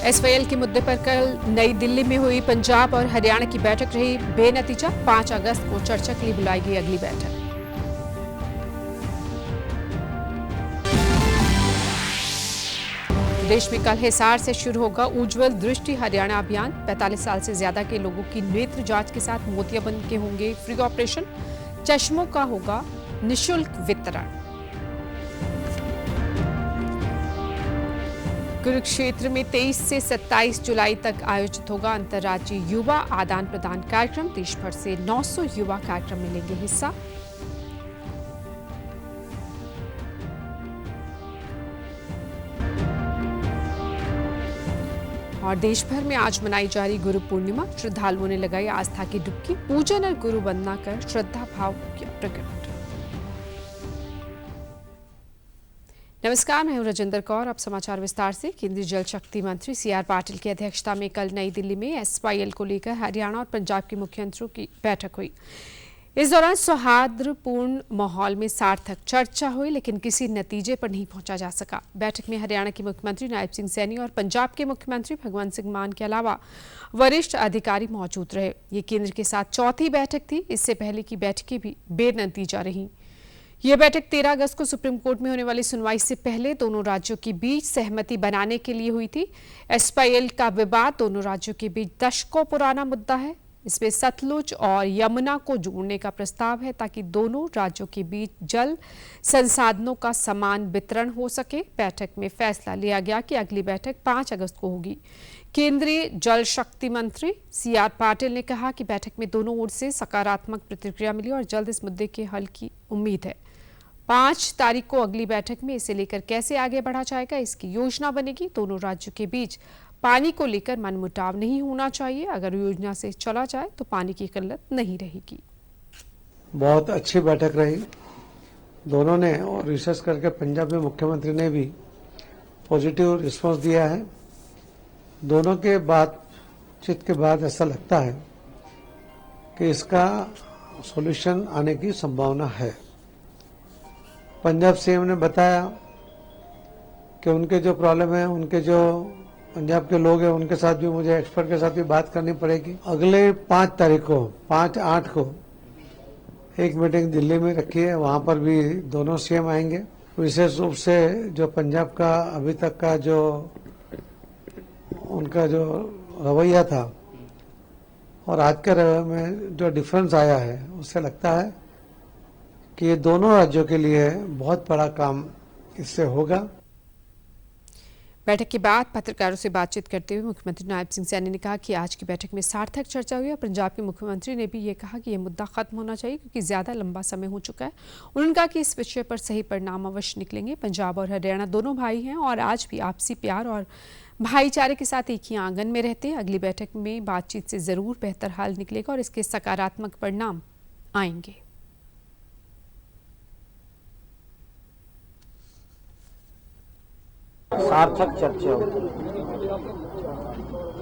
SYL के मुद्दे पर कल नई दिल्ली में हुई पंजाब और हरियाणा की बैठक रही बेनतीजा। 5 अगस्त को चर्चा के लिए बुलाई गई अगली बैठक। देश में कल हिसार से शुरू होगा उज्जवल दृष्टि हरियाणा अभियान। 45 साल से ज्यादा के लोगों की नेत्र जांच के साथ मोतियाबिंद के होंगे फ्री ऑपरेशन। चश्मों का होगा निःशुल्क वितरण। कुरुक्षेत्र में 23 से 27 जुलाई तक आयोजित होगा अंतर्राज्यीय युवा आदान प्रदान कार्यक्रम। देश भर से 900 युवा कार्यक्रम में लेंगे हिस्सा। और देश भर में आज मनाई जा रही गुरु पूर्णिमा। श्रद्धालुओं ने लगाई आस्था की डुबकी। पूजन और गुरु वंदना कर श्रद्धा भाव किया प्रकट। नमस्कार, मैं हूं राजेंद्र कौर। अब समाचार विस्तार से। केंद्रीय जल शक्ति मंत्री सीआर पाटिल की अध्यक्षता में कल नई दिल्ली में एसवाईएल को लेकर हरियाणा और पंजाब के मुख्यमंत्रियों की बैठक हुई। इस दौरान सौहार्दपूर्ण माहौल में सार्थक चर्चा हुई, लेकिन किसी नतीजे पर नहीं पहुंचा जा सका। बैठक में हरियाणा के मुख्यमंत्री नायब सिंह सैनी और पंजाब के मुख्यमंत्री भगवंत सिंह मान के अलावा वरिष्ठ अधिकारी मौजूद रहे। ये केंद्र के साथ चौथी बैठक थी। इससे पहले की बैठकें भी बेनतीजा रहीं। यह बैठक 13 अगस्त को सुप्रीम कोर्ट में होने वाली सुनवाई से पहले दोनों राज्यों के बीच सहमति बनाने के लिए हुई थी। एसवाईएल का विवाद दोनों राज्यों के बीच दशकों पुराना मुद्दा है। इसमें सतलुज और यमुना को जोड़ने का प्रस्ताव है ताकि दोनों राज्यों के बीच जल संसाधनों का समान वितरण हो सके। बैठक में फैसला लिया गया कि अगली बैठक 5 अगस्त को होगी। केंद्रीय जल शक्ति मंत्री सीआर पाटिल ने कहा कि बैठक में दोनों ओर से सकारात्मक प्रतिक्रिया मिली और जल्द इस मुद्दे के हल की उम्मीद है। 5 तारीख को अगली बैठक में इसे लेकर कैसे आगे बढ़ा जाएगा, इसकी योजना बनेगी। दोनों राज्यों के बीच पानी को लेकर मनमुटाव नहीं होना चाहिए। अगर योजना से चला जाए तो पानी की किल्लत नहीं रहेगी। बहुत अच्छी बैठक रही दोनों ने, और रिसर्च करके पंजाब में मुख्यमंत्री ने भी पॉजिटिव रिस्पांस दिया है। दोनों के बातचीत के बाद ऐसा लगता है कि इसका सॉल्यूशन आने की संभावना है। पंजाब सीएम ने बताया कि उनके जो प्रॉब्लम है, उनके जो पंजाब के लोग हैं, उनके साथ भी मुझे एक्सपर्ट के साथ भी बात करनी पड़ेगी। अगले 5 तारीख को 5-8 को एक मीटिंग दिल्ली में रखी है। वहां पर भी दोनों सीएम आएंगे। विशेष रूप से जो पंजाब का अभी तक का जो उनका जो रवैया था और आज के रवैये में जो डिफरेंस आया है, उससे लगता है कि ये दोनों राज्यों के लिए बहुत बड़ा काम इससे होगा। बैठक के बाद पत्रकारों से बातचीत करते हुए मुख्यमंत्री नायब सिंह सैनी ने कहा कि आज की बैठक में सार्थक चर्चा हुई और पंजाब के मुख्यमंत्री ने भी ये कहा कि यह मुद्दा खत्म होना चाहिए क्योंकि ज्यादा लंबा समय हो चुका है। उन्होंने कहा कि इस विषय पर सही परिणाम अवश्य निकलेंगे। पंजाब और हरियाणा दोनों भाई हैं और आज भी आपसी प्यार और भाईचारे के साथ एक ही आंगन में रहते हैं। अगली बैठक में बातचीत से जरूर बेहतर हाल निकलेगा और इसके सकारात्मक परिणाम आएंगे। सार्थक चर्चा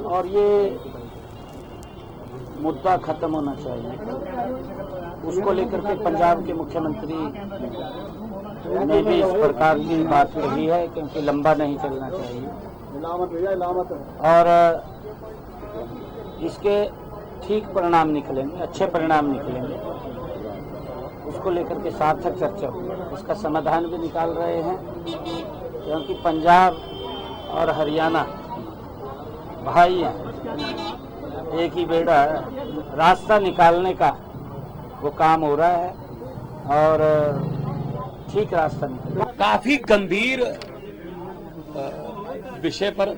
और ये मुद्दा खत्म होना चाहिए, उसको लेकर के पंजाब के मुख्यमंत्री ने भी इस प्रकार की बात कही है, क्योंकि लंबा नहीं चलना चाहिए और इसके ठीक परिणाम निकलेंगे, अच्छे परिणाम निकलेंगे। उसको लेकर के सार्थक चर्चा होगी, इसका समाधान भी निकाल रहे हैं, क्योंकि पंजाब और हरियाणा भाई हैं, एक ही बेड़ा है। रास्ता निकालने का वो काम हो रहा है और ठीक रास्ता निकल। काफी गंभीर विषय पर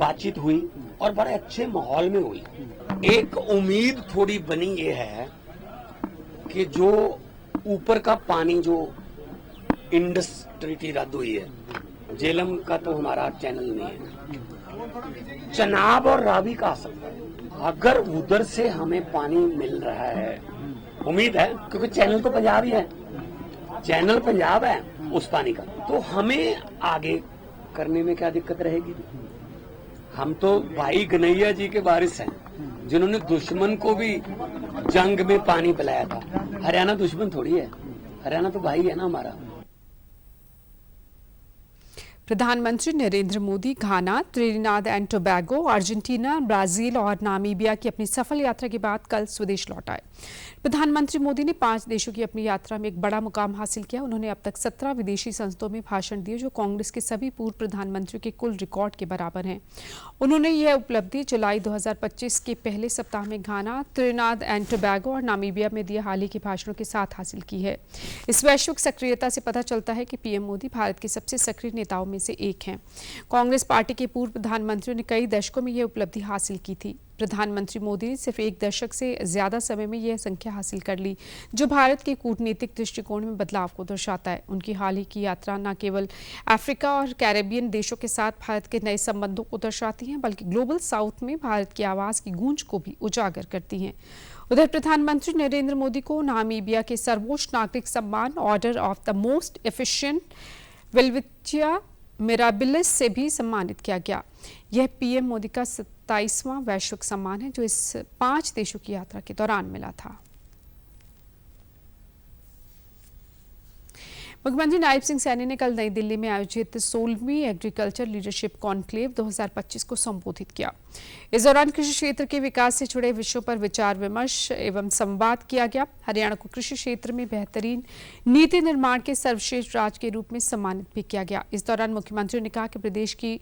बातचीत हुई और बड़े अच्छे माहौल में हुई। एक उम्मीद थोड़ी बनी ये है कि जो ऊपर का पानी जो इंडस ट्रीटी रद्द हुई है, झेलम का तो हमारा चैनल नहीं है, चनाब और रावी का आ सकता है। अगर उधर से हमें पानी मिल रहा है, उम्मीद है, क्योंकि चैनल तो पंजाब ही है, चैनल पंजाब है उस पानी का, तो हमें आगे करने में क्या दिक्कत रहेगी। हम तो भाई गनैया जी के वारिस हैं, जिन्होंने दुश्मन को भी जंग में पानी पिलाया था। हरियाणा दुश्मन थोड़ी है, हरियाणा तो भाई है ना हमारा। प्रधानमंत्री Narendra Modi Ghana, Trinidad and Tobago, Argentina, Brazil और नामीबिया की अपनी सफल यात्रा के बाद कल स्वदेश लौट आए। प्रधानमंत्री मोदी ने 5 देशों की अपनी यात्रा में एक बड़ा मुकाम हासिल किया। उन्होंने अब तक 17 विदेशी संसदों में भाषण दिए, जो कांग्रेस के सभी पूर्व प्रधानमंत्रियों के कुल रिकॉर्ड के बराबर हैं। उन्होंने यह उपलब्धि जुलाई 2025 के पहले सप्ताह में घाना, त्रिनिदाद एंड टोबैगो और नामीबिया में दिए हाल ही के भाषणों के साथ हासिल की है। इस वैश्विक सक्रियता से पता चलता है कि पीएम मोदी भारत के सबसे सक्रिय नेताओं में से एक हैं। कांग्रेस पार्टी के पूर्व प्रधानमंत्रियों ने कई दशकों में यह उपलब्धि हासिल की थी। प्रधानमंत्री मोदी ने सिर्फ एक दशक से ज्यादा समय में यह संख्या हासिल कर ली, जो भारत के कूटनीतिक दृष्टिकोण में बदलाव को दर्शाता है। उनकी हाल ही की यात्रा न केवल अफ्रीका और कैरेबियन देशों के साथ भारत के नए संबंधों को दर्शाती हैं, बल्कि ग्लोबल साउथ में भारत की आवाज की गूंज को भी उजागर करती हैं। उधर प्रधानमंत्री नरेंद्र मोदी को नामीबिया के सर्वोच्च नागरिक सम्मान Order of the Most Efficient Welwitschia Mirabilis से भी सम्मानित किया गया। यह पीएम मोदी का 27वां वैश्विक सम्मान है, जो इस 5 देशों की यात्रा के दौरान मिला था। मुख्यमंत्री नायब सिंह सैनी ने कल नई दिल्ली में आयोजित 16वीं एग्रीकल्चर लीडरशिप कॉन्क्लेव 2025 को संबोधित किया। इस दौरान कृषि क्षेत्र के विकास से जुड़े विषयों पर विचार विमर्श एवं संवाद किया गया। हरियाणा को कृषि क्षेत्र में बेहतरीन नीति निर्माण के सर्वश्रेष्ठ राज्य के रूप में सम्मानित भी किया गया। इस दौरान मुख्यमंत्री ने कहा कि प्रदेश की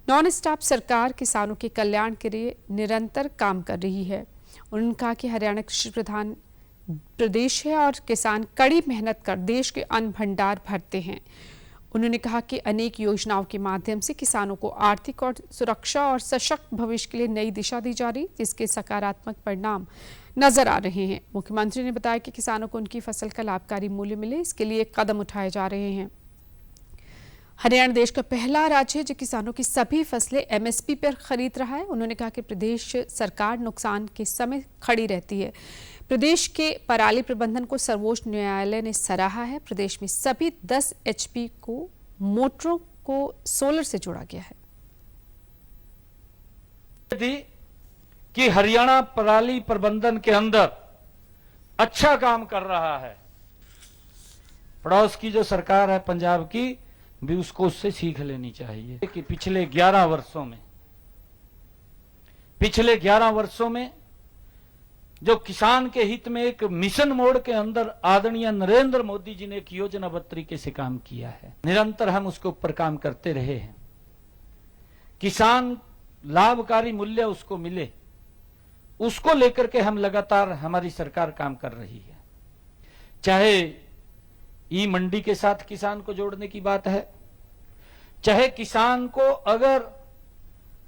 नॉन स्टॉप सरकार किसानों के कल्याण के लिए निरंतर काम कर रही है। उन्होंने कहा कि हरियाणा कृषि प्रधान प्रदेश है और किसान कड़ी मेहनत कर देश के अन्न भंडार भरते हैं। उन्होंने कहा कि अनेक योजनाओं के माध्यम से किसानों को आर्थिक और सुरक्षा और सशक्त भविष्य के लिए नई दिशा दी जा रही, जिसके सकारात्मक परिणाम नजर आ रहे हैं। मुख्यमंत्री ने बताया कि किसानों को उनकी फसल का लाभकारी मूल्य मिले, इसके लिए कदम उठाए जा रहे हैं। हरियाणा देश का पहला राज्य है जो किसानों की सभी फसलें एमएसपी पर खरीद रहा है। उन्होंने कहा कि प्रदेश सरकार नुकसान के समय खड़ी रहती है। प्रदेश के पराली प्रबंधन को सर्वोच्च न्यायालय ने सराहा है। प्रदेश में सभी 10 एचपी को मोटरों को सोलर से जोड़ा गया है। कि हरियाणा पराली प्रबंधन के अंदर अच्छा काम कर रहा है। पड़ोस की जो सरकार है पंजाब की, भी उसको उससे सीख लेनी चाहिए कि पिछले 11 वर्षों में जो किसान के हित में एक मिशन मोड के अंदर आदरणीय नरेंद्र मोदी जी ने एक योजनाबद्ध तरीके से काम किया है। निरंतर हम उसके ऊपर काम करते रहे हैं। किसान लाभकारी मूल्य उसको मिले, उसको लेकर के हम लगातार हमारी सरकार काम कर रही है। चाहे ई मंडी के साथ किसान को जोड़ने की बात है, चाहे किसान को अगर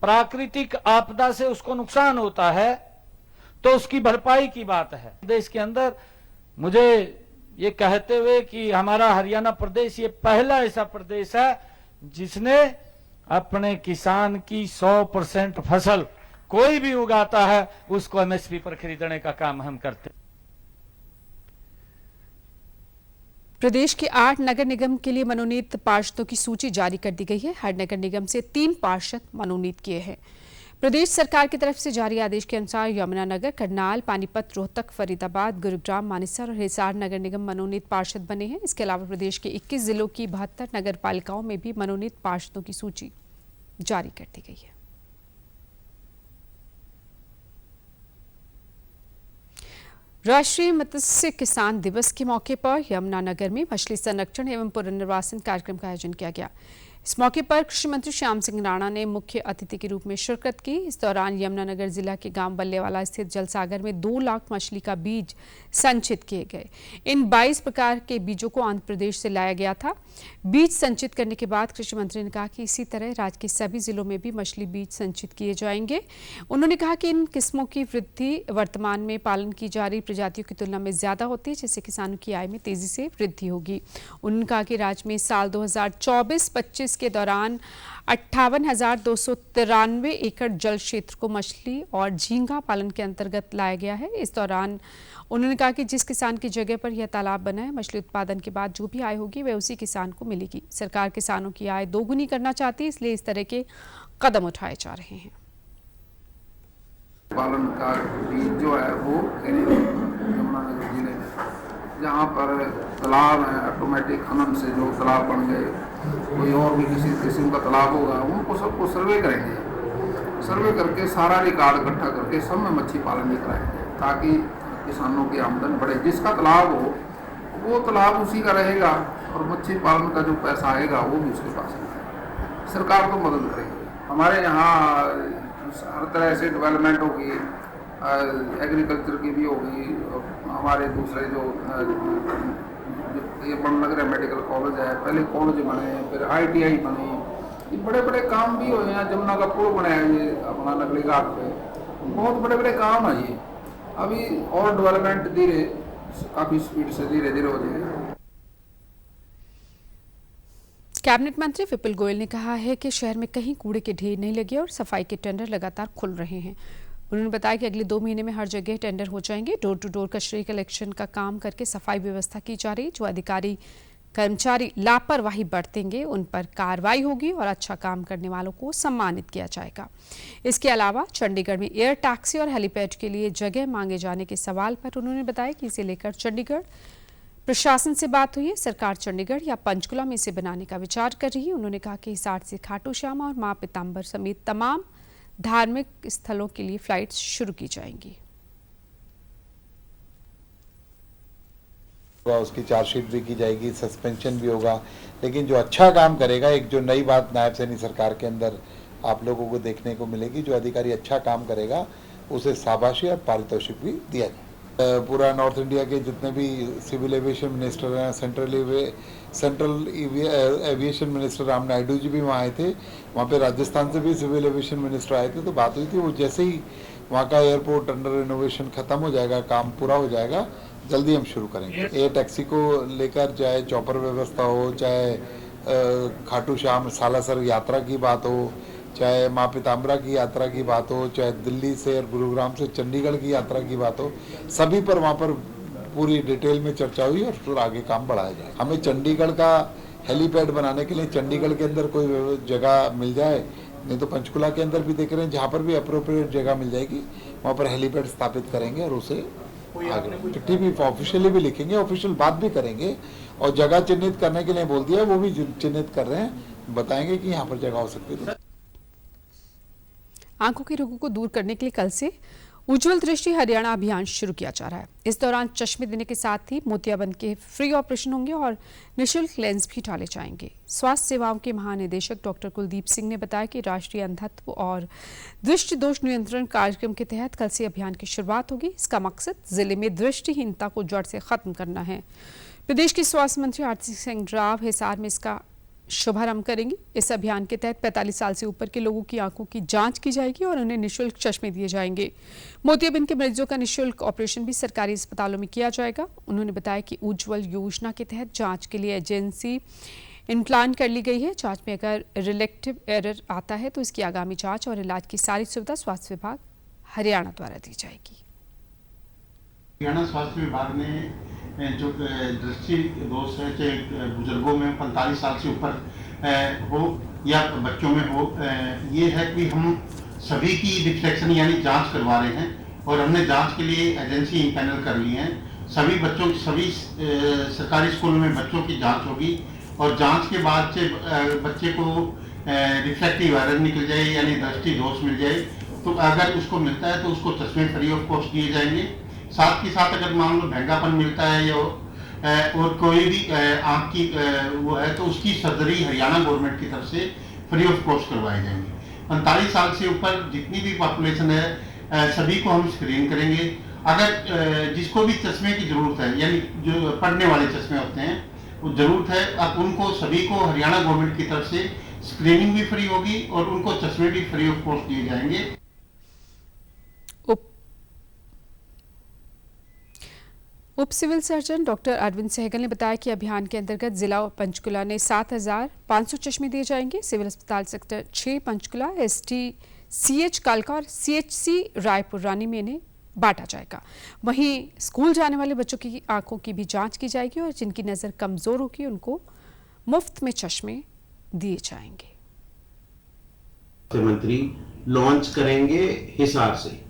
प्राकृतिक आपदा से उसको नुकसान होता है तो उसकी भरपाई की बात है। देश के अंदर मुझे ये कहते हुए कि हमारा हरियाणा प्रदेश ये पहला ऐसा प्रदेश है जिसने अपने किसान की 100% फसल कोई भी उगाता है उसको एमएसपी पर खरीदने का काम हम करते हैं। प्रदेश के 8 नगर निगम के लिए मनोनीत पार्षदों की सूची जारी कर दी गई है। हर नगर निगम से 3 पार्षद मनोनीत किए हैं। प्रदेश सरकार की तरफ से जारी आदेश के अनुसार यमुनानगर, करनाल, पानीपत, रोहतक, फरीदाबाद, गुरुग्राम, मानेसर और हिसार नगर निगम मनोनीत पार्षद बने हैं। इसके अलावा प्रदेश के 21 जिलों की 72 नगर पालिकाओं में भी मनोनीत पार्षदों की सूची जारी कर दी गई है। राष्ट्रीय मत्स्य किसान दिवस के मौके पर यमुनानगर में मछली संरक्षण एवं पुनर्वासन कार्यक्रम का आयोजन किया गया। इस मौके पर कृषि मंत्री श्याम सिंह राणा ने मुख्य अतिथि के रूप में शिरकत की। इस दौरान यमुनानगर जिला के गांव बल्लेवाला स्थित जलसागर में 2 लाख मछली का बीज संचित किए गए। इन 22 प्रकार के बीजों को आंध्र प्रदेश से लाया गया था। बीज संचित करने के बाद कृषि मंत्री ने कहा कि इसी तरह राज्य के सभी जिलों में भी मछली बीज संचित किए जाएंगे। उन्होंने कहा कि इन किस्मों की वृद्धि वर्तमान में पालन की जा रही प्रजातियों की तुलना में ज्यादा होती है, जिससे किसानों की आय में तेजी से वृद्धि होगी। उन्होंने कहा कि राज्य में साल 2024-25 के दौरान 58,293 एकड़ जल क्षेत्र को मछली और झींगा पालन के अंतर्गत लाया गया है। इस दौरान उन्होंने कहा कि जिस किसान की जगह पर यह तालाब बना है, मछली उत्पादन के बाद जो भी आय होगी वह उसी किसान को मिलेगी। सरकार किसानों की आय दोगुनी करना चाहती है, इसलिए इस तरह के कदम उठाए जा रहे हैं। पालन का बीज जो है वो यमुनानगर जिले में जहाँ पर तालाब हैं ऑटोमेटिक खनन से जो तालाब बन गए, कोई और भी किसी किस्म का तालाब होगा, उनको सबको सर्वे करेंगे। सर्वे करके सारा रिकॉर्ड इकट्ठा करके सब में मच्छी पालन भी कराएंगे ताकि किसानों की आमदन बढ़े। जिसका तालाब हो वो तालाब उसी का रहेगा और मच्छी पालन का जो पैसा आएगा वो भी उसके पास आएगा। सरकार तो मदद करेगी। हमारे यहाँ हर तरह से डेवलपमेंट होगी, एग्रीकल्चर की भी होगी। हमारे दूसरे जो ये बननगर मेडिकल कॉलेज है, पहले कॉलेज बने, फिर ITI बनी, ये बड़े बड़े काम भी हुए हैं। जमुना का पुल बनाया ये अपना नकली घाट पे, बहुत बड़े बड़े काम है ये। अभी और डेवलपमेंट धीरे काफी स्पीड से धीरे धीरे हो जाएगी। कैबिनेट मंत्री विपुल गोयल ने कहा है कि शहर में कहीं कूड़े के ढेर नहीं लगे और सफाई के टेंडर लगातार खुल रहे हैं। उन्होंने बताया कि अगले 2 महीने में हर जगह टेंडर हो जाएंगे। डोर टू डोर कचरे कलेक्शन का काम करके सफाई व्यवस्था की जा रही। जो अधिकारी कर्मचारी लापरवाही बरतेंगे उन पर कार्रवाई होगी और अच्छा काम करने वालों को सम्मानित किया जाएगा। इसके अलावा चंडीगढ़ में एयर टैक्सी और हेलीपैड के लिए जगह मांगे जाने के सवाल पर उन्होंने बताया कि इसे लेकर चंडीगढ़ प्रशासन से बात हुई है। सरकार चंडीगढ़ या पंचकुला में इसे बनाने का विचार कर रही है। उन्होंने कहा कि हिसार से खाटू श्याम और मां पीताम्बर समेत तमाम धार्मिक स्थलों के लिए फ्लाइट्स शुरू की जाएंगी। उसकी चार्जशीट भी की जाएगी, सस्पेंशन भी होगा। लेकिन जो अच्छा काम करेगा, एक जो नई बात नायब सैनी सरकार के अंदर आप लोगों को देखने को मिलेगी, जो अधिकारी अच्छा काम करेगा उसे शाबाशी और पारितोषिक भी दिया जाए। पूरा नॉर्थ इंडिया के जितने भी सिविल एविएशन मिनिस्टर हैं, central aviation minister Ram Naidu ji भी वहाँ आए थे। वहाँ पे राजस्थान से भी सिविल एविएशन मिनिस्टर आए थे, तो बात हुई थी। वो जैसे ही वहाँ का एयरपोर्ट अंडर रिनोवेशन खत्म हो जाएगा, काम पूरा हो जाएगा, जल्दी हम शुरू करेंगे। एयर टैक्सी को लेकर चाहे चॉपर व्यवस्था हो, चाहे खाटू श्याम सालासर यात्रा की बात हो, चाहे माँ पीताम्बरा की यात्रा की बात हो, चाहे दिल्ली से और गुरुग्राम से चंडीगढ़ की यात्रा की बात हो, सभी पर वहाँ पर पूरी डिटेल में चर्चा हुई और फिर आगे काम बढ़ाया जाए। हमें चंडीगढ़ का हेलीपैड बनाने के लिए चंडीगढ़ के अंदर कोई जगह मिल जाए, नहीं तो पंचकुला के अंदर भी देख रहे हैं, जहाँ पर भी अप्रोप्रिएट जगह मिल जाएगी वहाँ पर हेलीपैड स्थापित करेंगे और उसे आगे चिट्ठी भी ऑफिशियली भी लिखेंगे, ऑफिशियल बात भी करेंगे और जगह चिन्हित करने के लिए बोल दिया, वो भी चिन्हित कर रहे हैं, बताएंगे कि यहाँ पर जगह हो सकती है। आंखों के रोगों को दूर करने के लिए कल से उज्जवल दृष्टि हरियाणा अभियान शुरू किया जा रहा है। इस दौरान चश्मे देने के साथ ही मोतियाबिंद के फ्री ऑपरेशन होंगे और निःशुल्क लेंस भी डाले जाएंगे। स्वास्थ्य सेवाओं के महानिदेशक डॉक्टर कुलदीप सिंह ने बताया कि राष्ट्रीय अंधत्व और दृष्टि दोष नियंत्रण कार्यक्रम के तहत कल से अभियान की शुरुआत होगी। इसका मकसद जिले में दृष्टिहीनता को जड़ से खत्म करना है। प्रदेश के स्वास्थ्य मंत्री आरती सिंह राव हिसार में इसका शुभारंभ करेंगी। इस अभियान के तहत 45 साल से ऊपर के लोगों की आंखों की जांच की जाएगी और उन्हें निःशुल्क चश्मे दिए जाएंगे। मोतियाबिंद के मरीजों का निःशुल्क ऑपरेशन भी सरकारी अस्पतालों में किया जाएगा। उन्होंने बताया कि उज्जवल योजना के तहत जांच के लिए एजेंसी इम्प्लान कर ली गई है। जांच में अगर रिलेक्टिव एरर आता है तो इसकी आगामी जांच और इलाज की सारी सुविधा स्वास्थ्य विभाग हरियाणा द्वारा दी जाएगी। हरियाणा स्वास्थ्य विभाग ने जो दृष्टि दोष है, चाहे बुजुर्गों में 45 साल से ऊपर हो या बच्चों में हो, ये है कि हम सभी की रिफ्लेक्शन यानी जांच करवा रहे हैं और हमने जांच के लिए एजेंसी पैनल कर ली है। सभी बच्चों की सभी सरकारी स्कूलों में बच्चों की जांच होगी और जांच के बाद से बच्चे को रिफ्लेक्टिव एरर निकल जाए यानी दृष्टि दोष मिल जाए तो अगर उसको मिलता है तो उसको चश्मे फ्री ऑफ कॉस्ट दिए जाएंगे। साथ ही साथ अगर मान लो महंगापन मिलता है या और कोई भी आँख की वो है तो उसकी सर्जरी हरियाणा गवर्नमेंट की तरफ से फ्री ऑफ कॉस्ट करवाए जाएंगे। 45 साल से ऊपर जितनी भी पॉपुलेशन है सभी को हम स्क्रीन करेंगे। अगर जिसको भी चश्मे की जरूरत है यानी जो पढ़ने वाले चश्मे होते हैं वो जरूरत है, अब उनको सभी को हरियाणा गवर्नमेंट की तरफ से स्क्रीनिंग भी फ्री होगी और उनको चश्मे भी फ्री ऑफ कॉस्ट दिए जाएंगे। उप civil surgeon doctor Arvind Sehgal ने बताया कि अभियान के अंतर्गत जिला पंचकुला ने 7,500 चश्मे दिए जाएंगे। सिविल अस्पताल सेक्टर 6 पंचकुला, STCH कालका और CHC रायपुर रानी में इन्हें बांटा जाएगा। वहीं स्कूल जाने वाले बच्चों की आंखों की भी जांच की जाएगी और जिनकी नज़र कमज़ोर होगी उनको मुफ्त में चश्मे दिए जाएंगे। मुख्यमंत्री लॉन्च करेंगे हिसार से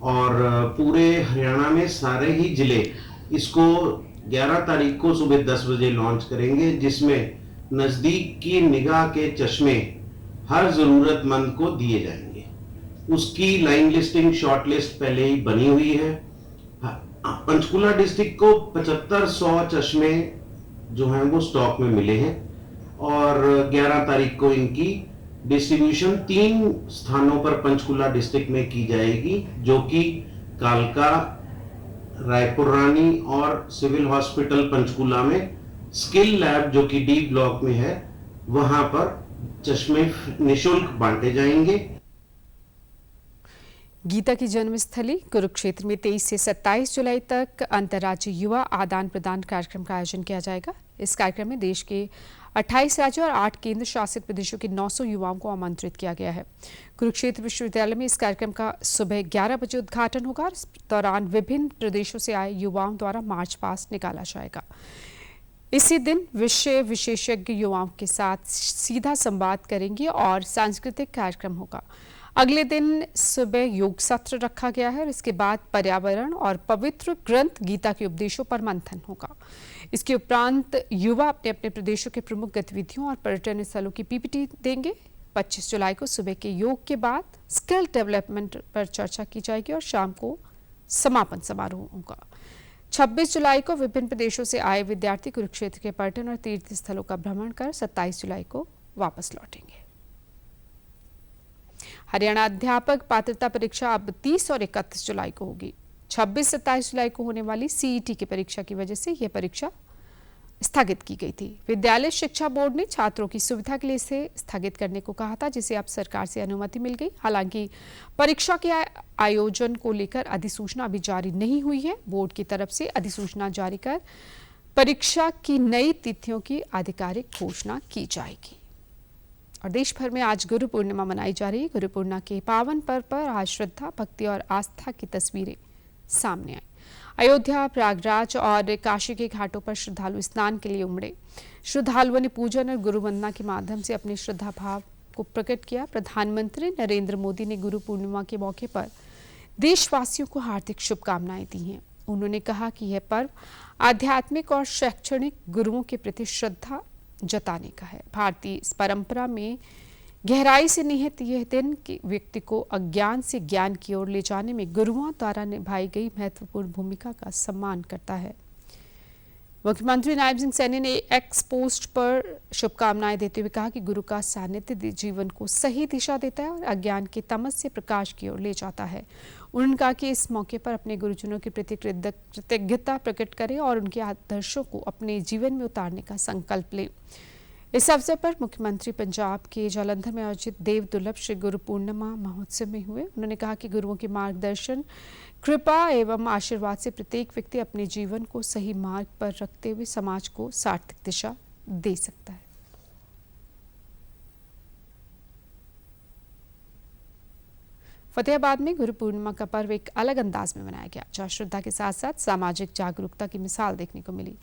और पूरे हरियाणा में सारे ही जिले इसको 11 तारीख को सुबह 10 बजे लॉन्च करेंगे, जिसमें नजदीक की निगाह के चश्मे हर जरूरतमंद को दिए जाएंगे। उसकी लाइन लिस्टिंग शॉर्ट लिस्ट पहले ही बनी हुई है। पंचकुला डिस्ट्रिक्ट को 7500 चश्मे जो हैं वो स्टॉक में मिले हैं और 11 तारीख को इनकी डिस्ट्रीब्यूशन 3 स्थानों पर पंचकुला डिस्ट्रिक्ट में की जाएगी, जो कि कालका, रायपुर रानी और सिविल हॉस्पिटल पंचकुला में स्किल लैब जो कि डी ब्लॉक में है, वहां पर चश्मे निशुल्क बांटे जाएंगे। गीता की जन्मस्थली कुरुक्षेत्र में 23 से 27 जुलाई तक अंतर्राज्यीय युवा आदान प्रदान कार्यक्रम का आयोजन किया जाएगा। इस कार्यक्रम में देश के 28 राज्यों और 8 केंद्र शासित प्रदेशों के 900 युवाओं को आमंत्रित किया गया है। कुरुक्षेत्र विश्वविद्यालय में इस कार्यक्रम का सुबह 11 बजे उद्घाटन होगा। इस दौरान विभिन्न प्रदेशों से आए युवाओं द्वारा मार्च पास्ट निकाला जाएगा। इसी दिन विषय विशेषज्ञ युवाओं के साथ सीधा संवाद करेंगे और सांस्कृतिक कार्यक्रम होगा। अगले दिन सुबह योग सत्र रखा गया है और इसके बाद पर्यावरण और पवित्र ग्रंथ गीता के उपदेशों पर मंथन होगा। इसके उपरांत युवा अपने अपने प्रदेशों के प्रमुख गतिविधियों और पर्यटन स्थलों की पीपीटी देंगे। 25 जुलाई को सुबह के योग के बाद स्किल डेवलपमेंट पर चर्चा की जाएगी और शाम को समापन समारोह होगा। 26 जुलाई को विभिन्न प्रदेशों से आए विद्यार्थी कुरुक्षेत्र के पर्यटन और तीर्थ स्थलों का भ्रमण कर 27 जुलाई को वापस लौटेंगे। हरियाणा अध्यापक पात्रता परीक्षा अब 30 और 31 जुलाई को होगी। 26-27 जुलाई को होने वाली सीईटी की परीक्षा की वजह से यह परीक्षा स्थगित की गई थी। विद्यालय शिक्षा बोर्ड ने छात्रों की सुविधा के लिए इसे स्थगित करने को कहा था, जिसे अब सरकार से अनुमति मिल गई। हालांकि परीक्षा के आयोजन को लेकर अधिसूचना अभी जारी नहीं हुई है। बोर्ड की तरफ से अधिसूचना जारी कर परीक्षा की नई तिथियों की आधिकारिक घोषणा की जाएगी। और देश भर में आज गुरु पूर्णिमा मनाई जा रही है। गुरु पूर्णिमा के पावन पर्व पर आज श्रद्धा, भक्ति और आस्था की तस्वीरें सामने आई। अयोध्या, प्रयागराज और काशी के घाटों पर श्रद्धालु स्नान के लिए उमड़े। श्रद्धालुओं ने पूजन और गुरु वंदना के माध्यम से अपने श्रद्धा भाव को प्रकट किया। प्रधानमंत्री नरेंद्र मोदी ने गुरु पूर्णिमा के मौके पर देशवासियों को हार्दिक शुभकामनाएं दी हैं। उन्होंने कहा कि यह पर्व आध्यात्मिक और शैक्षणिक गुरुओं के प्रति श्रद्धा जताने का है। भारतीय इस परंपरा में गहराई से निहित यह दिन व्यक्ति को अज्ञान से ज्ञान की ओर ले जाने में गुरुओं द्वारा निभाई गई महत्वपूर्ण भूमिका का सम्मान करता है। मुख्यमंत्री नायब सिंह सैनी ने एक्स पोस्ट पर शुभकामनाएं देते हुए कहा कि गुरु का सानिध्य जीवन को सही दिशा देता है और अज्ञान के तमस से प्रकाश की ओर ले जाता है। उन्होंने कहा कि इस मौके पर अपने गुरुजनों के प्रति कृतज्ञता प्रकट करें और उनके आदर्शों को अपने जीवन में उतारने का संकल्प लें। इस अवसर पर मुख्यमंत्री पंजाब के जालंधर में आयोजित देव दुर्लभ श्री गुरु पूर्णिमा महोत्सव में हुए। उन्होंने कहा कि गुरुओं के मार्गदर्शन, कृपा एवं आशीर्वाद से प्रत्येक व्यक्ति अपने जीवन को सही मार्ग पर रखते हुए समाज को सार्थक दिशा दे सकता है। फतेहाबाद में गुरु पूर्णिमा का पर्व एक अलग अंदाज में मनाया गया, जहां श्रद्धा के साथ साथ सामाजिक जागरूकता की मिसाल देखने को मिली।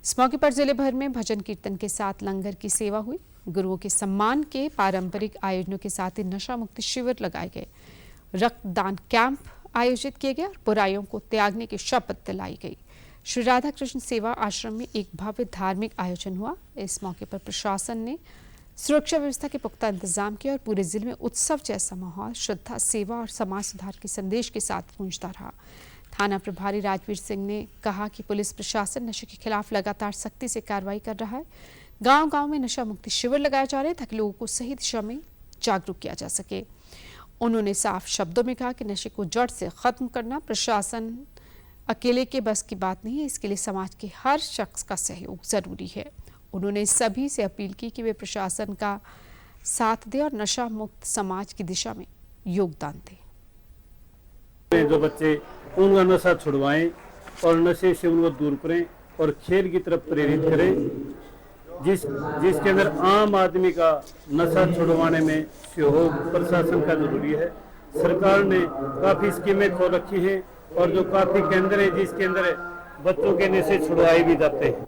इस मौके पर जिले भर में भजन कीर्तन के साथ लंगर की सेवा हुई। गुरुओं के सम्मान के पारंपरिक आयोजनों के साथ ही नशा मुक्ति शिविर लगाए गए, रक्तदान कैंप आयोजित किए गए और बुराइयों को त्यागने की शपथ दिलाई गई। श्री राधा कृष्ण सेवा आश्रम में एक भव्य धार्मिक आयोजन हुआ। इस मौके पर प्रशासन ने सुरक्षा व्यवस्था के पुख्ता इंतजाम किया और पूरे जिले में उत्सव जैसा माहौल श्रद्धा, सेवा और समाज सुधार के संदेश के साथ गूंजता रहा। थाना प्रभारी राजवीर सिंह ने कहा कि पुलिस प्रशासन नशे के खिलाफ लगातार सख्ती से कार्रवाई कर रहा है। गांव-गांव में नशा मुक्ति शिविर लगाए जा रहे हैं ताकि लोगों को सही दिशा में जागरूक किया जा सके। उन्होंने साफ शब्दों में कहा कि नशे को जड़ से खत्म करना प्रशासन अकेले के बस की बात नहीं है, इसके लिए समाज के हर शख्स का सहयोग जरूरी है। उन्होंने सभी से अपील की कि वे प्रशासन का साथ दें और नशा मुक्त समाज की दिशा में योगदान दें। जो बच्चे उनका नशा छुड़वाएं और नशे से उनको दूर करें और खेल की तरफ प्रेरित करें, जिसके अंदर आम आदमी का नशा छुड़वाने में सहयोग प्रशासन का जरूरी है। सरकार ने काफ़ी स्कीमें खोल रखी हैं और जो काफ़ी केंद्र है जिसके अंदर बच्चों के नशे छुड़वाए भी जाते हैं।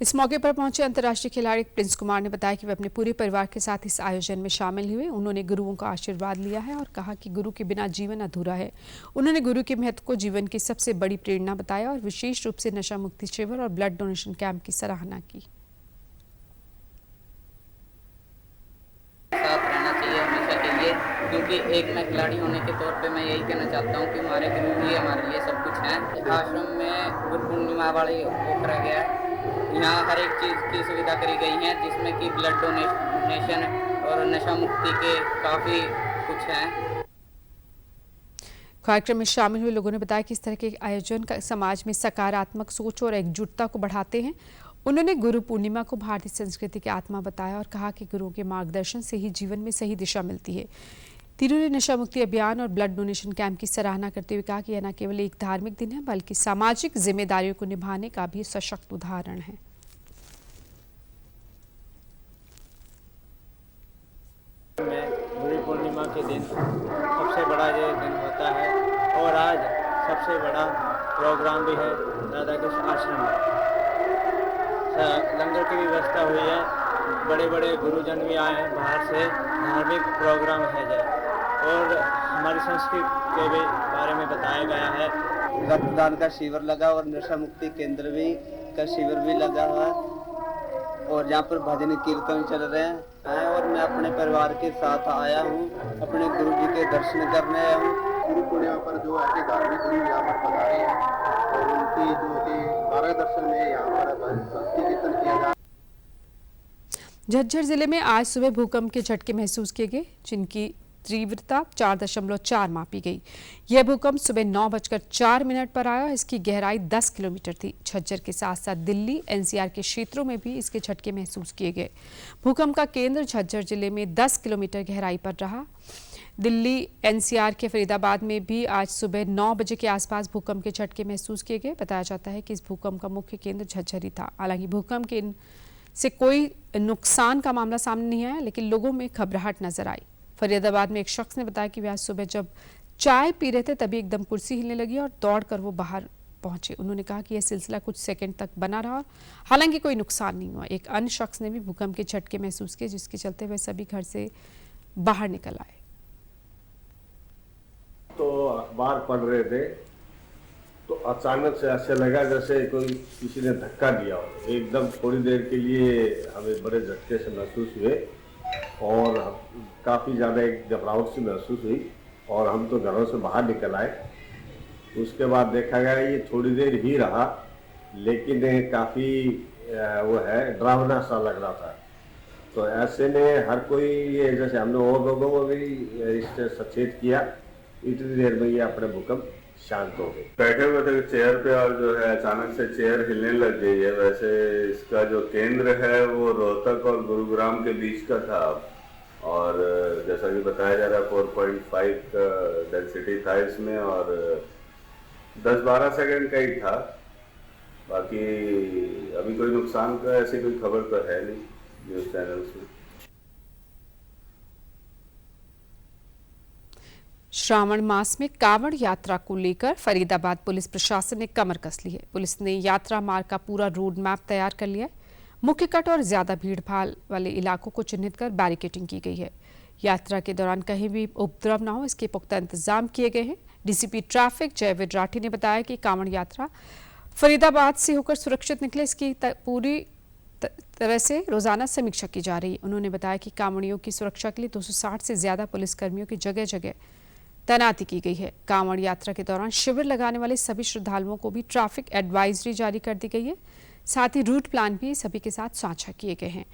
इस मौके पर पहुंचे अंतर्राष्ट्रीय खिलाड़ी प्रिंस कुमार ने बताया कि वे अपने पूरे परिवार के साथ इस आयोजन में शामिल हुए। उन्होंने गुरुओं का आशीर्वाद लिया है और कहा कि गुरु के बिना जीवन अधूरा है। उन्होंने गुरु के महत्व को जीवन की सबसे बड़ी प्रेरणा बताया और विशेष रूप से नशा मुक्ति शिविर और ब्लड डोनेशन कैंप की सराहना की। साथ रहना चाहिए हमेशा के लिए, क्योंकि एक मैं खिलाड़ी होने के तौर पे मैं यही कहना चाहता हूँ कि हमारे गुरु ही हमारे लिए सब कुछ हैं। आश्रम में गुरु पूर्णिमा वाले वो करा गया है, यहाँ हर एक चीज़ की सुविधा करी गई है, जिसमें कि ब्लड डोनेशन और नशा मुक्ति के काफ़ी कुछ हैं। कार्यक्रम में शामिल हुए लोगों ने बताया कि इस तरह के आयोजन का समाज में सकारात्मक सोच और एकजुटता को बढ़ाते हैं। उन्होंने गुरु पूर्णिमा को भारतीय संस्कृति की आत्मा बताया और कहा कि गुरुओं के मार्गदर्शन से ही जीवन में सही दिशा मिलती है। तीनों ने नशा मुक्ति अभियान और ब्लड डोनेशन कैंप की सराहना करते हुए कहा कि यह न केवल एक धार्मिक दिन है, बल्कि सामाजिक जिम्मेदारियों को निभाने का भी सशक्त उदाहरण है। गुरु पूर्णिमा के दिन सबसे बड़ा ये दिन होता है और आज सबसे बड़ा प्रोग्राम भी है राधा कृष्ण आश्रम में। लंगर की व्यवस्था हुई है, बड़े बड़े गुरुजन भी आए हैं बाहर से, धार्मिक प्रोग्राम है जाए और हमारी संस्कृति के भी बारे में बताया गया है। रक्तदान का शिविर लगा और नशा मुक्ति केंद्र भी का शिविर भी लगा हुआ है और यहाँ पर भजन कीर्तन चल रहे हैं और मैं अपने परिवार के साथ आया हूँ, अपने गुरु जी के दर्शन करने आया हूँ। गुरु पूर्णिमा पर जो ऐसे धार्मिक गुरु यहाँ पर पधारे हैं और उनकी जो कि मार्गदर्शन में यहाँ पर भक्ति कीर्तन किया जा। झज्जर जिले में आज सुबह भूकंप के झटके महसूस किए गए, जिनकी तीव्रता 4.4 मापी गई। यह भूकंप सुबह 9:04 पर आया। इसकी गहराई 10 किलोमीटर थी। झज्जर के साथ साथ दिल्ली एनसीआर के क्षेत्रों में भी इसके झटके महसूस किए गए। भूकंप का केंद्र झज्जर जिले में 10 किलोमीटर गहराई पर रहा। दिल्ली एनसीआर के फरीदाबाद में भी आज सुबह 9 बजे के आसपास भूकंप के झटके महसूस किए गए। बताया जाता है कि इस भूकंप का मुख्य केंद्र झज्जर ही था। हालांकि भूकंप के से कोई नुकसान का मामला सामने नहीं आया, लेकिन लोगों में घबराहट नजर आई। फरीदाबाद में एक शख्स ने बताया कि वे आज सुबह जब चाय पी रहे थे तभी एकदम कुर्सी हिलने लगी और दौड़कर वो बाहर पहुंचे। उन्होंने कहा कि यह सिलसिला कुछ सेकंड तक बना रहा, हालांकि कोई नुकसान नहीं हुआ। एक अन्य शख्स ने भी भूकंप के झटके महसूस किए, जिसके चलते वे सभी घर से बाहर निकल आए। तो अखबार पढ़ रहे थे तो अचानक से ऐसे लगा जैसे कोई किसी ने धक्का दिया हो। एकदम थोड़ी देर के लिए हमें बड़े झटके से महसूस हुए और काफ़ी ज़्यादा एक घबराहट सी महसूस हुई और हम तो घरों से बाहर निकल आए। उसके बाद देखा गया ये थोड़ी देर ही रहा, लेकिन काफ़ी वो है डरावना सा लग रहा था। तो ऐसे में हर कोई ये जैसे हमने और लोगों को भी इससे सचेत किया, इतनी देर में ये अपने भूकंप शांत हो गए। बैठे हुए थे चेयर पे और जो है अचानक से चेयर हिलने लग गई है। वैसे इसका जो केंद्र है वो रोहतक और गुरुग्राम के बीच का था और जैसा कि बताया जा रहा है 4.5 का डेंसिटी था इसमें और 10-12 सेकंड का ही था। बाकी अभी कोई नुकसान का ऐसी कोई खबर तो है नहीं न्यूज़ चैनल से। श्रावण मास में कांवड़ यात्रा को लेकर फरीदाबाद पुलिस प्रशासन ने कमर कस ली है। पुलिस ने यात्रा मार्ग का पूरा रोड मैप तैयार कर लिया है। मुख्य कट और ज्यादा भीड़भाड़ वाले इलाकों को चिन्हित कर बैरिकेडिंग की गई है। यात्रा के दौरान कहीं भी उपद्रव न हो, इसके पुख्ता इंतजाम किए गए हैं। डीसीपी ट्रैफिक जयवीर राठी ने बताया कि कांवड़ यात्रा फरीदाबाद से होकर सुरक्षित निकले, इसकी पूरी तरह से रोजाना समीक्षा की जा रही है। उन्होंने बताया कि कांवड़ियों की सुरक्षा के लिए 260 से ज्यादा पुलिसकर्मियों की जगह जगह तैनाती की गई है। कांवड़ यात्रा के दौरान शिविर लगाने वाले सभी श्रद्धालुओं को भी ट्रैफिक एडवाइजरी जारी कर दी गई है। साथ ही रूट प्लान भी सभी के साथ साझा किए गए हैं।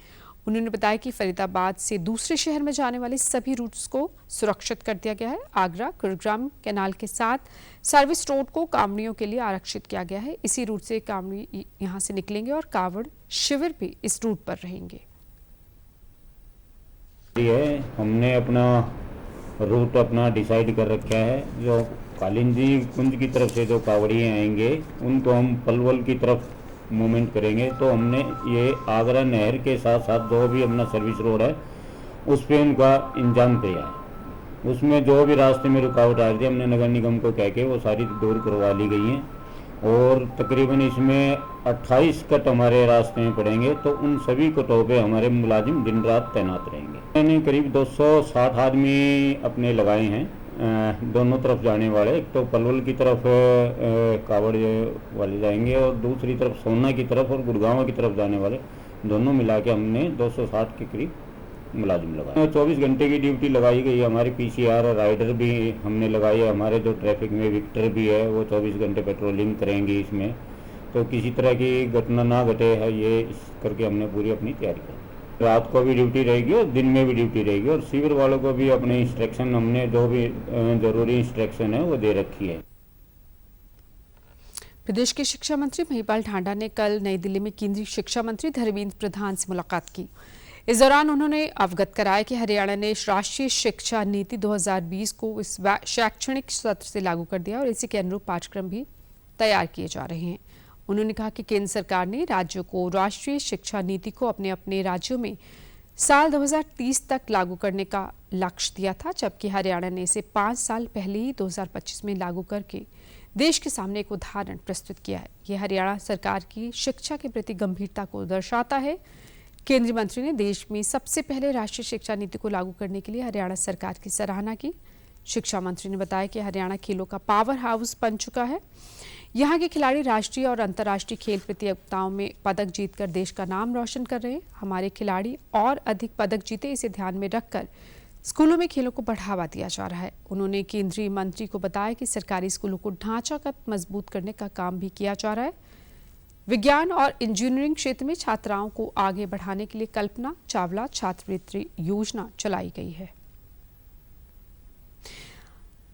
उन्होंने बताया कि फरीदाबाद से दूसरे शहर में जाने वाले सभी रूट्स को सुरक्षित कर दिया गया है। आगरा गुरुग्राम कैनाल के साथ सर्विस रोड को कांवड़ियों के लिए आरक्षित किया गया है। इसी रूट से कांवड़ी यहां से निकलेंगे और कांवड़ शिविर भी इस रूट पर रहेंगे। हमने अपना रूट अपना डिसाइड कर रखा है। जो कालिंदी कुंज की तरफ से जो कांवड़िए आएंगे उनको हम पलवल की तरफ मूवमेंट करेंगे। तो हमने ये आगरा नहर के साथ साथ जो भी अपना सर्विस रोड है उस पर उनका इंतजाम किया है। उसमें जो भी रास्ते में रुकावट आ रही थी हमने नगर निगम को कह के वो सारी दूर करवा ली गई हैं और तकरीबन इसमें 28 कट हमारे रास्ते में पड़ेंगे, तो उन सभी कटों पे हमारे मुलाजिम दिन रात तैनात रहेंगे। मैंने करीब 260 आदमी अपने लगाए हैं दोनों तरफ जाने वाले। एक तो पलवल की तरफ कावड़ वाले जाएंगे और दूसरी तरफ सोना की तरफ और गुड़गांव की तरफ जाने वाले, दोनों मिला के हमने 260 के करीब मुलाजिम लगाए। 24 घंटे की ड्यूटी लगाई गई है। हमारी PCR राइडर भी हमने लगाई है। हमारे जो ट्रैफिक में विक्टर भी है वो 24 घंटे पेट्रोलिंग करेंगे इसमें, तो किसी तरह की घटना ना घटे है ये इस करके हमने पूरी अपनी तैयारी की। रात को भी ड्यूटी रहेगी और दिन में भी ड्यूटी रहेगी, और सीवर वालों को भी अपने इंस्ट्रक्शन, हमने जो भी जरूरी इंस्ट्रक्शन है वो दे रखी है। प्रदेश के शिक्षा मंत्री महिपाल ढांडा ने कल नई दिल्ली में केंद्रीय शिक्षा मंत्री धर्मेंद्र प्रधान से मुलाकात की। इस दौरान उन्होंने अवगत कराया कि हरियाणा ने राष्ट्रीय शिक्षा नीति 2020 को इस शैक्षणिक सत्र से लागू कर दिया और इसी के अनुरूप पाठ्यक्रम भी तैयार किए जा रहे हैं। उन्होंने कहा कि केंद्र सरकार ने राज्यों को राष्ट्रीय शिक्षा नीति को अपने अपने राज्यों में साल 2030 तक लागू करने का लक्ष्य दिया था, जबकि हरियाणा ने इसे 5 साल पहले ही 2025 में लागू करके देश के सामने एक उदाहरण प्रस्तुत किया है। यह हरियाणा सरकार की शिक्षा के प्रति गंभीरता को दर्शाता है। केंद्रीय मंत्री ने देश में सबसे पहले राष्ट्रीय शिक्षा नीति को लागू करने के लिए हरियाणा सरकार की सराहना की। शिक्षा मंत्री ने बताया कि हरियाणा खेलों का पावर हाउस बन चुका है। यहाँ के खिलाड़ी राष्ट्रीय और अंतर्राष्ट्रीय खेल प्रतियोगिताओं में पदक जीतकर देश का नाम रोशन कर रहे हैं। हमारे खिलाड़ी और अधिक पदक जीते, इसे ध्यान में रखकर स्कूलों में खेलों को बढ़ावा दिया जा रहा है। उन्होंने केंद्रीय मंत्री को बताया कि सरकारी स्कूलों को ढांचागत मजबूत करने का काम भी किया जा रहा है। विज्ञान और इंजीनियरिंग क्षेत्र में छात्राओं को आगे बढ़ाने के लिए कल्पना चावला छात्रवृत्ति योजना चलाई गई है।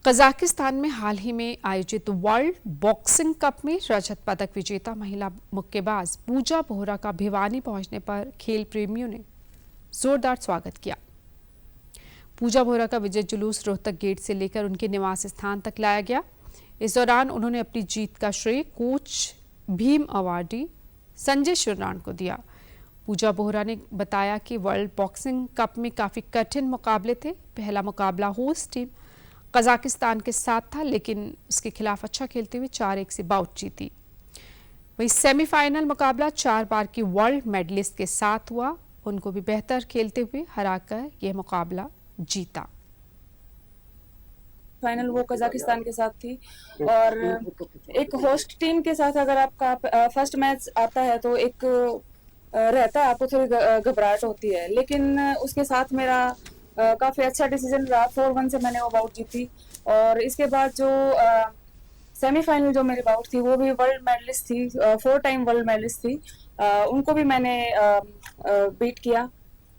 कजाकिस्तान में हाल ही में आयोजित वर्ल्ड बॉक्सिंग कप में रजत पदक विजेता महिला मुक्केबाज पूजा बोहरा का भिवानी पहुंचने पर खेल प्रेमियों ने जोरदार स्वागत किया। पूजा बोहरा का विजय जुलूस रोहतक गेट से लेकर उनके निवास स्थान तक लाया गया। इस दौरान उन्होंने अपनी जीत का श्रेय कोच भीम अवार्डी संजय शिवरान को दिया। पूजा बोहरा ने बताया कि वर्ल्ड बॉक्सिंग कप में काफी कठिन मुकाबले थे। पहला मुकाबला होस्ट टीम कजाकिस्तान के साथ था, लेकिन उसके खिलाफ अच्छा खेलते हुए 4-1 से बाउट जीती। वहीं सेमीफाइनल मुकाबला 4 बार की वर्ल्ड मेडलिस्ट के साथ हुआ। उनको भी बेहतर खेलते हुए हराकर यह मुकाबला जीता। फाइनल वो कजाकिस्तान के साथ थी, और एक होस्ट टीम के साथ अगर आपका फर्स्ट मैच आता है तो एक रहता है, आपको थोड़ी घबराहट होती है, लेकिन उसके साथ मेरा काफ़ी अच्छा डिसीजन रहा। 4-1 से मैंने वो बाउट जीती। और इसके बाद जो सेमीफाइनल जो मेरी बाउट थी वो भी वर्ल्ड मेडलिस्ट थी, 4 टाइम वर्ल्ड मेडलिस्ट थी, उनको भी मैंने बीट किया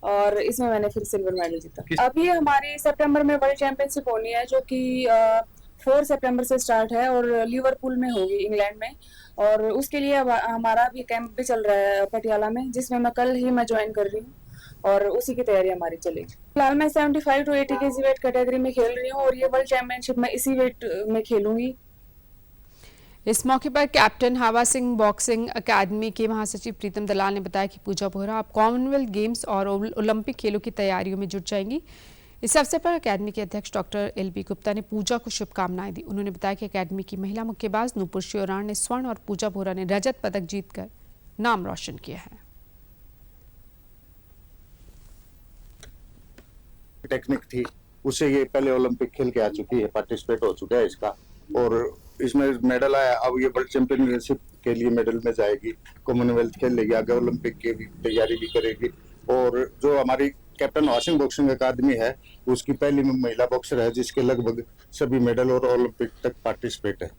और इसमें मैंने फिर सिल्वर मेडल जीता। अभी हमारी सितंबर में वर्ल्ड चैंपियनशिप होनी है, जो कि 4 सितंबर से स्टार्ट है और लिवरपूल में होगी, इंग्लैंड में। और उसके लिए हमारा भी कैंप भी चल रहा है पटियाला में, जिसमें मैं कल ही ज्वाइन कर रही हूँ और उसी की तैयारी हमारी चलेगी। फिलहाल मैं 75 to 80 kg वेट कैटेगरी में खेल रही हूँ और ये वर्ल्ड चैंपियनशिप में इसी वेट में खेलूंगी। इस मौके पर कैप्टन हावा सिंह बॉक्सिंग अकादमी के महासचिव प्रीतम दलाल ने बताया कि पूजा बोहरा अब कॉमनवेल्थ गेम्स और ओलंपिक खेलों की तैयारियों में जुट जाएंगी। इस अवसर पर अकादमी के अध्यक्ष डॉक्टर LB गुप्ता ने पूजा को शुभकामनाएं दी। उन्होंने बताया कि अकादमी की महिला मुक्केबाज नूपुर श्योराण ने स्वर्ण और पूजा बोहरा ने रजत पदक जीतकर नाम रोशन किया है। टेक्निक थी, उससे ये पहले ओलंपिक खेल के आ चुकी है, पार्टिसिपेट हो चुका है इसका, और इसमें मेडल आया। अब ये वर्ल्ड चैंपियनशिप के लिए मेडल में जाएगी, कॉमनवेल्थ खेल लेगी, आगे ओलंपिक की भी तैयारी भी करेगी। और जो हमारी कैप्टन वाशिंग बॉक्सिंग अकादमी है, उसकी पहली महिला बॉक्सर है जिसके लगभग सभी मेडल और ओलंपिक तक पार्टिसिपेट है।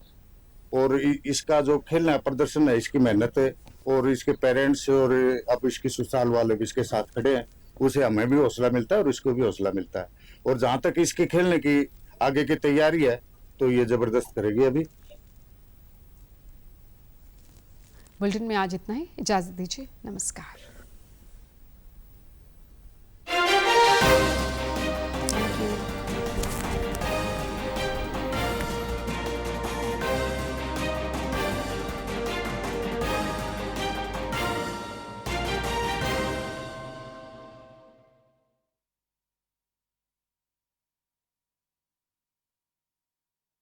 और इसका जो खेलना प्रदर्शन है, इसकी मेहनत है, और इसके पेरेंट्स और अब इसकी ससुराल वाले भी इसके साथ खड़े हैं, उसे हमें भी हौसला मिलता है और इसको भी हौसला मिलता है। और जहां तक इसके खेलने की आगे की तैयारी है तो ये जबरदस्त करेगी। अभी बुलेटिन में आज इतना ही, इजाजत दीजिए, नमस्कार।